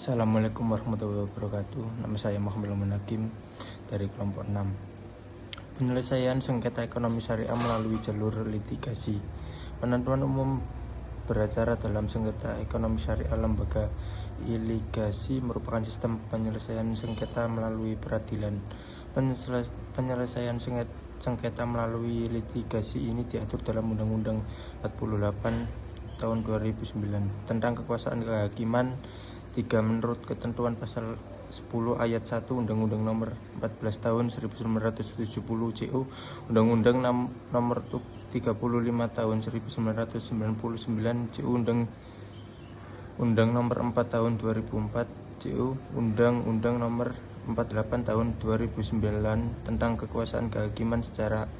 Assalamualaikum warahmatullahi wabarakatuh. Nama saya Muhammad Hakim dari kelompok 6. Penyelesaian sengketa ekonomi syariah melalui jalur litigasi. Penentuan umum beracara dalam sengketa ekonomi syariah lembaga litigasi merupakan sistem penyelesaian sengketa melalui peradilan. Penyelesaian sengketa melalui litigasi ini diatur dalam Undang-Undang 48 tahun 2009 tentang kekuasaan kehakiman 3 menurut ketentuan pasal 10 ayat 1 Undang-Undang Nomor 14 Tahun 1970 CU, Undang-Undang Nomor 35 Tahun 1999 CU, Undang Nomor 4 Tahun 2004 CU, Undang-Undang Nomor 48 Tahun 2009 tentang kekuasaan kehakiman secara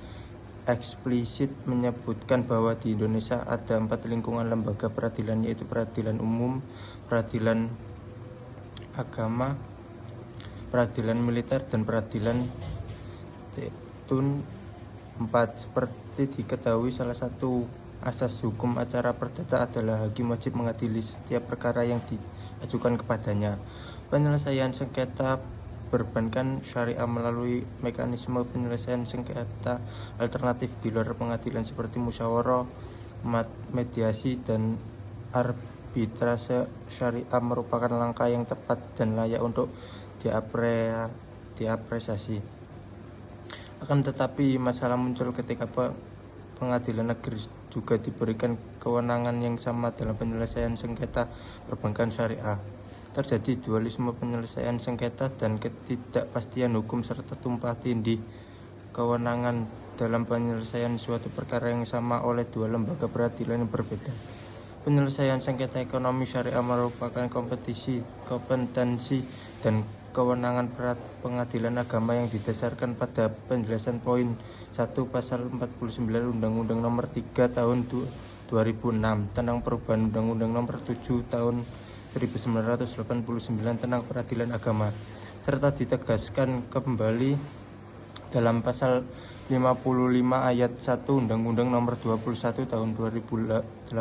eksplisit menyebutkan bahwa di Indonesia ada 4 lingkungan lembaga peradilan, yaitu peradilan umum, peradilan agama, peradilan militer, dan peradilan tun 4. Seperti diketahui, salah satu asas hukum acara perdata adalah hakim wajib mengadili setiap perkara yang diajukan kepadanya. Penyelesaian sengketa berbahan syariah melalui mekanisme penyelesaian sengketa alternatif di luar pengadilan seperti musyawarah, mediasi, dan arbitrase syariah merupakan langkah yang tepat dan layak untuk diapresiasi. Akan tetapi masalah muncul ketika pengadilan negeri juga diberikan kewenangan yang sama dalam penyelesaian sengketa perbankan syariah. Terjadi dualisme penyelesaian sengketa dan ketidakpastian hukum serta tumpah tindih kewenangan dalam penyelesaian suatu perkara yang sama oleh dua lembaga peradilan yang berbeda. Penyelesaian sengketa ekonomi syariah merupakan kompetensi dan kewenangan pengadilan agama yang didasarkan pada penjelasan poin 1 pasal 49 Undang-Undang Nomor 3 Tahun 2006 tentang perubahan Undang-Undang Nomor 7 Tahun 1989 tentang peradilan agama, serta ditegaskan kembali dalam pasal 55 ayat 1 Undang-Undang Nomor 21 Tahun 2008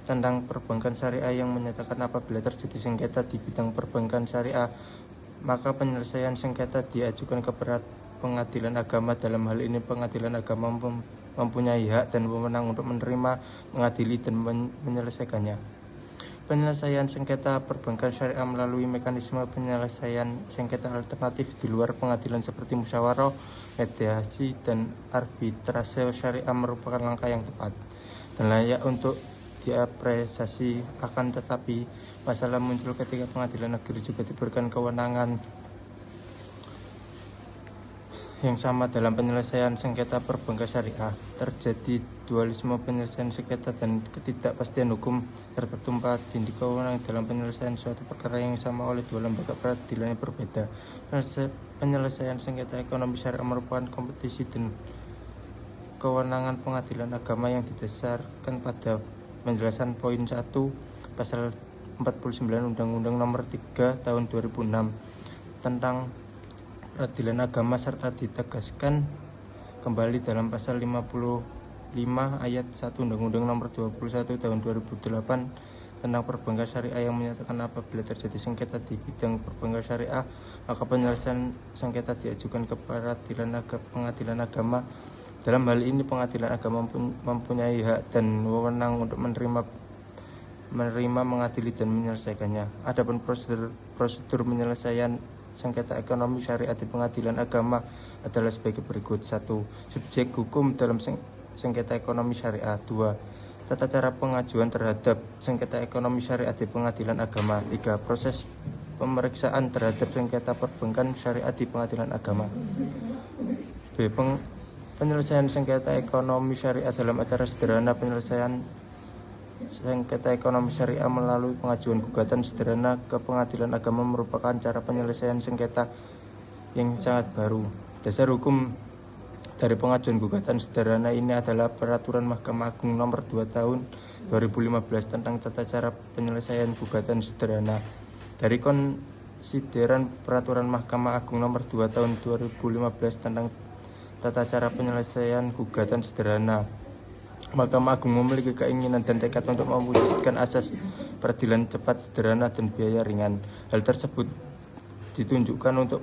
tentang perbankan syariah yang menyatakan apabila terjadi sengketa di bidang perbankan syariah, maka penyelesaian sengketa diajukan ke pengadilan agama. Dalam hal ini pengadilan agama mempunyai hak dan wewenang untuk menerima, mengadili, dan menyelesaikannya. Penyelesaian sengketa perbankan syariah melalui mekanisme penyelesaian sengketa alternatif di luar pengadilan seperti musyawarah, mediasi, dan arbitrase syariah merupakan langkah yang tepat dan layak untuk diapresiasi. Akan tetapi masalah muncul ketika pengadilan negeri juga diberikan kewenangan yang sama dalam penyelesaian sengketa perbankan syariah. Terjadi dualisme penyelesaian sengketa dan ketidakpastian hukum serta tumpah tindih kewenangan dalam penyelesaian suatu perkara yang sama oleh dua lembaga peradilan yang berbeda. Penyelesaian sengketa ekonomi syariah merupakan kompetisi dan kewenangan pengadilan agama yang didasarkan pada penjelasan poin 1 pasal 49 Undang-Undang Nomor 3 Tahun 2006 tentang peradilan agama, serta ditegaskan kembali dalam pasal 55 ayat 1 Undang-Undang Nomor 21 Tahun 2008 tentang perbankan syariah yang menyatakan apabila terjadi sengketa di bidang perbankan syariah, maka penyelesaian sengketa diajukan ke pengadilan agama. Dalam hal ini pengadilan agama mempunyai hak dan wewenang untuk menerima, mengadili, dan menyelesaikannya. Adapun prosedur penyelesaian sengketa ekonomi syariah di pengadilan agama adalah sebagai berikut. 1. Subjek hukum dalam sengketa ekonomi syariah. 2. Tata cara pengajuan terhadap sengketa ekonomi syariah di pengadilan agama. 3. Proses pemeriksaan terhadap sengketa perbankan syariah di pengadilan agama. B. Penyelesaian sengketa ekonomi syariah dalam acara sederhana. Penyelesaian sengketa ekonomi syariah melalui pengajuan gugatan sederhana ke pengadilan agama merupakan cara penyelesaian sengketa yang sangat baru. Dasar hukum dari pengajuan gugatan sederhana ini adalah Peraturan Mahkamah Agung Nomor 2 Tahun 2015 tentang tata cara penyelesaian gugatan sederhana. Dari konsideran Peraturan Mahkamah Agung Nomor 2 Tahun 2015 tentang tata cara penyelesaian gugatan sederhana, Mahkamah Agung memiliki keinginan dan tekad untuk mewujudkan asas peradilan cepat, sederhana, dan biaya ringan. Hal tersebut ditunjukkan untuk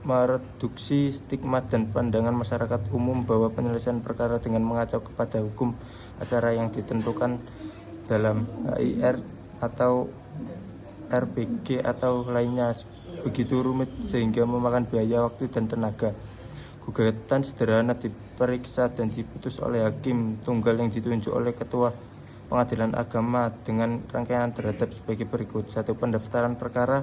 mereduksi stigma dan pandangan masyarakat umum bahwa penyelesaian perkara dengan mengacu kepada hukum acara yang ditentukan dalam HIR atau RPG atau lainnya begitu rumit sehingga memakan biaya, waktu, dan tenaga. Gugatan sederhana diperiksa dan diputus oleh hakim tunggal yang ditunjuk oleh ketua pengadilan agama dengan rangkaian terhadap sebagai berikut: 1. Pendaftaran perkara.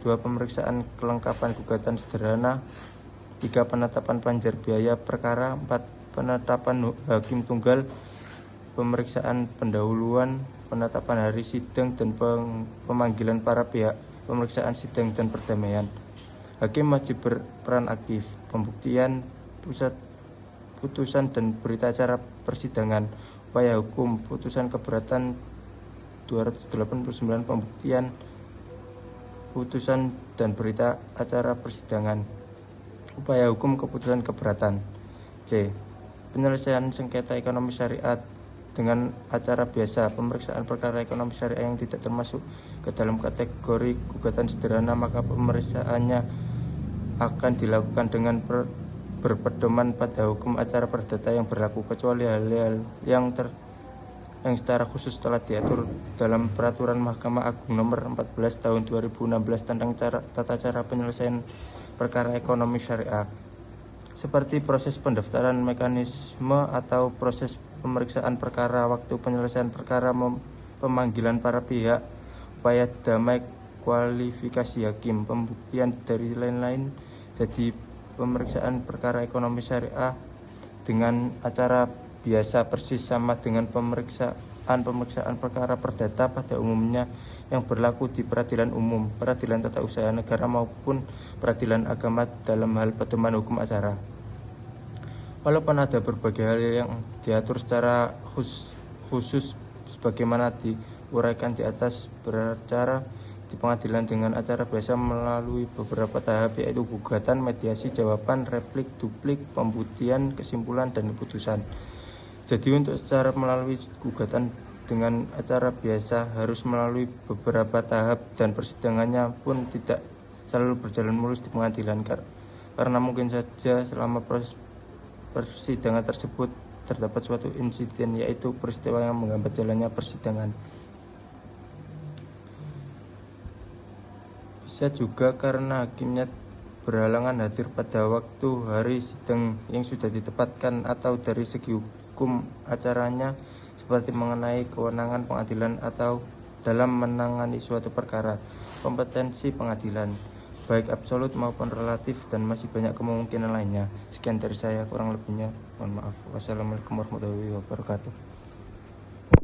2. Pemeriksaan kelengkapan gugatan sederhana. 3. Penetapan panjar biaya perkara. 4. Penetapan hakim tunggal. Pemeriksaan pendahuluan, penetapan hari sidang, dan pemanggilan para pihak, pemeriksaan sidang dan perdamaian. Hakim wajib berperan aktif. Pembuktian, pusat putusan dan berita acara persidangan. Upaya hukum, putusan keberatan 289, pembuktian, putusan dan berita acara persidangan. Upaya hukum, keputusan keberatan. C. Penyelesaian sengketa ekonomi syariat dengan acara biasa. Pemeriksaan perkara ekonomi syariah yang tidak termasuk ke dalam kategori gugatan sederhana, maka pemeriksaannya akan dilakukan dengan berpedoman pada hukum acara perdata yang berlaku, kecuali hal-hal yang secara khusus telah diatur dalam Peraturan Mahkamah Agung Nomor 14 Tahun 2016 tentang tata cara penyelesaian perkara ekonomi syariah, seperti proses pendaftaran, mekanisme atau proses pemeriksaan perkara, waktu penyelesaian perkara, pemanggilan para pihak, upaya damai, kualifikasi hakim, pembuktian, dari lain-lain. Jadi pemeriksaan perkara ekonomi syariah dengan acara biasa persis sama dengan pemeriksaan perkara perdata pada umumnya yang berlaku di peradilan umum, peradilan tata usaha negara maupun peradilan agama dalam hal pedoman hukum acara. Walaupun ada berbagai hal yang diatur secara khusus sebagaimana diuraikan di atas, beracara di pengadilan dengan acara biasa melalui beberapa tahap, yaitu gugatan, mediasi, jawaban, replik, duplik, pembuktian, kesimpulan, dan putusan. Jadi untuk secara melalui gugatan dengan acara biasa harus melalui beberapa tahap dan persidangannya pun tidak selalu berjalan mulus di pengadilan, karena mungkin saja selama proses persidangan tersebut terdapat suatu insiden, yaitu peristiwa yang menghambat jalannya persidangan. Bisa juga karena hakimnya berhalangan hadir pada waktu hari sidang yang sudah ditetapkan, atau dari segi hukum acaranya seperti mengenai kewenangan pengadilan atau dalam menangani suatu perkara, kompetensi pengadilan, baik absolut maupun relatif, dan masih banyak kemungkinan lainnya. Sekian dari saya, kurang lebihnya mohon maaf. Wassalamualaikum warahmatullahi wabarakatuh.